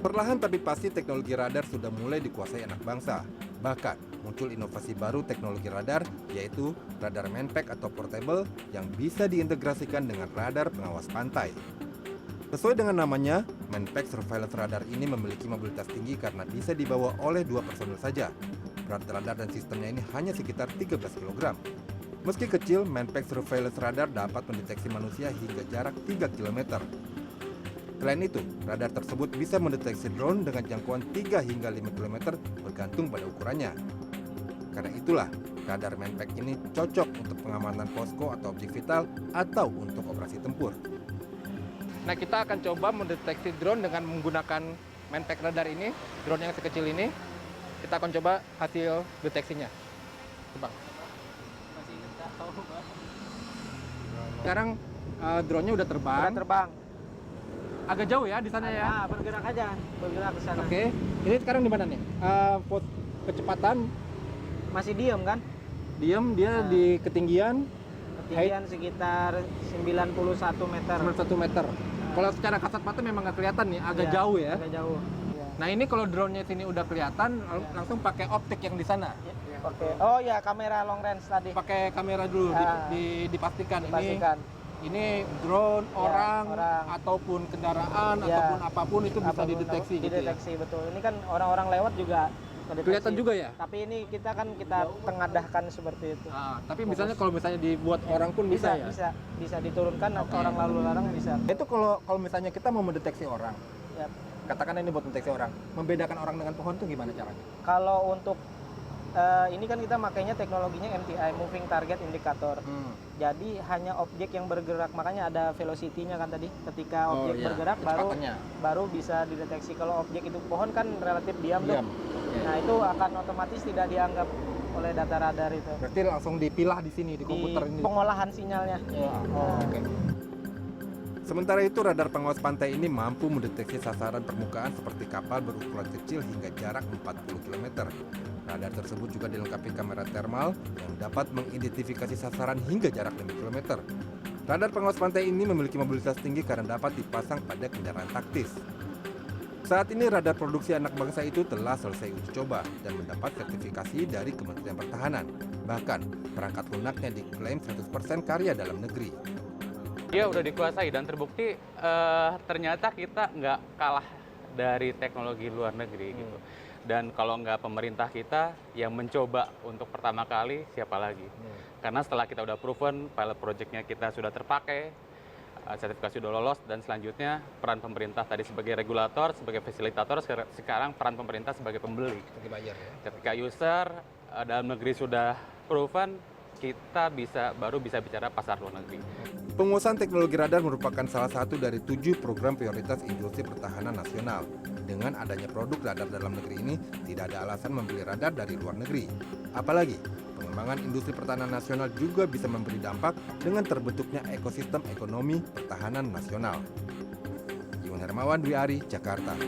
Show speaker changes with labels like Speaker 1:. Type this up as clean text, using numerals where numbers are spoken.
Speaker 1: Perlahan tapi pasti teknologi radar sudah mulai dikuasai anak bangsa. Bahkan muncul inovasi baru teknologi radar, yaitu radar manpack atau portable yang bisa diintegrasikan dengan radar pengawas pantai. Sesuai dengan namanya, manpack surveillance radar ini memiliki mobilitas tinggi karena bisa dibawa oleh 2 personil saja. Berat radar dan sistemnya ini hanya sekitar 13 kg. Meski kecil, manpack surveillance radar dapat mendeteksi manusia hingga jarak 3 km. Selain itu, radar tersebut bisa mendeteksi drone dengan jangkauan 3 hingga 5 km bergantung pada ukurannya. Karena itulah, radar manpack ini cocok untuk pengamanan posko atau objek vital atau untuk operasi tempur. Nah, kita akan coba mendeteksi drone dengan menggunakan manpack radar ini, drone yang sekecil ini. Kita akan coba hasil deteksinya. Coba. Sekarang drone-nya udah terbang. Agak jauh ya di sana ya.
Speaker 2: Nah, bergerak aja, bergerak ke sana.
Speaker 1: Oke. Ini sekarang di mana nih? Kecepatan
Speaker 2: Masih diem kan?
Speaker 1: diam dia di ketinggian
Speaker 2: Ketinggian sekitar 91 meter.
Speaker 1: 1 meter. Kalau secara kasat mata memang nggak kelihatan nih, agak
Speaker 2: Iya,
Speaker 1: jauh ya.
Speaker 2: Agak jauh. Iya.
Speaker 1: Nah, ini kalau drone-nya sini udah kelihatan, langsung pakai optik yang di sana.
Speaker 2: Oke. Oh ya, kamera long range tadi.
Speaker 1: Pakai kamera dulu dipastikan
Speaker 2: Pastikan.
Speaker 1: ini drone, orang,
Speaker 2: orang.
Speaker 1: ataupun kendaraan,
Speaker 2: Ya.
Speaker 1: ataupun apapun itu bisa
Speaker 2: Apapun
Speaker 1: dideteksi gitu ya.
Speaker 2: dideteksi, betul. Ini kan orang-orang lewat juga kedeteksi.
Speaker 1: Kelihatan juga ya?
Speaker 2: Tapi ini kita tengadahkan seperti itu.
Speaker 1: Nah, tapi misalnya kalau misalnya dibuat orang pun bisa ya?
Speaker 2: Bisa diturunkan atau orang lalu lalang bisa.
Speaker 1: Itu kalau misalnya kita mau mendeteksi orang,
Speaker 2: Ya.
Speaker 1: katakan ini buat mendeteksi orang, membedakan orang dengan pohon itu gimana caranya?
Speaker 2: Kalau untuk ini kan kita makainya teknologinya MTI, Moving Target Indicator. Jadi hanya objek yang bergerak, makanya ada velocity-nya kan tadi. Ketika objek bergerak baru bisa dideteksi. Kalau objek itu pohon kan relatif diam. Nah, itu akan otomatis tidak dianggap oleh data radar itu.
Speaker 1: Berarti langsung dipilah di sini di komputer ini.
Speaker 2: Pengolahan sinyalnya.
Speaker 1: Oke. Sementara itu, radar pengawas pantai ini mampu mendeteksi sasaran permukaan seperti kapal berukuran kecil hingga jarak 40 km. Radar tersebut juga dilengkapi kamera thermal yang dapat mengidentifikasi sasaran hingga jarak 5 km. Radar pengawas pantai ini memiliki mobilitas tinggi karena dapat dipasang pada kendaraan taktis. Saat ini radar produksi anak bangsa itu telah selesai uji coba dan mendapat sertifikasi dari Kementerian Pertahanan. Bahkan, perangkat lunaknya diklaim 100% karya dalam negeri.
Speaker 3: Dia udah dikuasai dan terbukti ternyata kita nggak kalah dari teknologi luar negeri gitu. Dan kalau nggak pemerintah kita yang mencoba untuk pertama kali, siapa lagi? Karena setelah kita udah proven, pilot project-nya kita sudah terpakai, sertifikasi udah lolos, dan selanjutnya peran pemerintah tadi sebagai regulator, sebagai fasilitator, sekarang peran pemerintah sebagai pembeli.
Speaker 1: Sebagai buyer ya.
Speaker 3: Ketika user dalam negeri sudah proven, kita baru bisa bicara pasar luar negeri.
Speaker 1: Penguasaan teknologi radar merupakan salah satu dari 7 program prioritas industri pertahanan nasional. Dengan adanya produk radar dalam negeri ini, tidak ada alasan membeli radar dari luar negeri. Apalagi, pengembangan industri pertahanan nasional juga bisa memberi dampak dengan terbentuknya ekosistem ekonomi pertahanan nasional. Iwan Hermawan, Dwi Ari, Jakarta.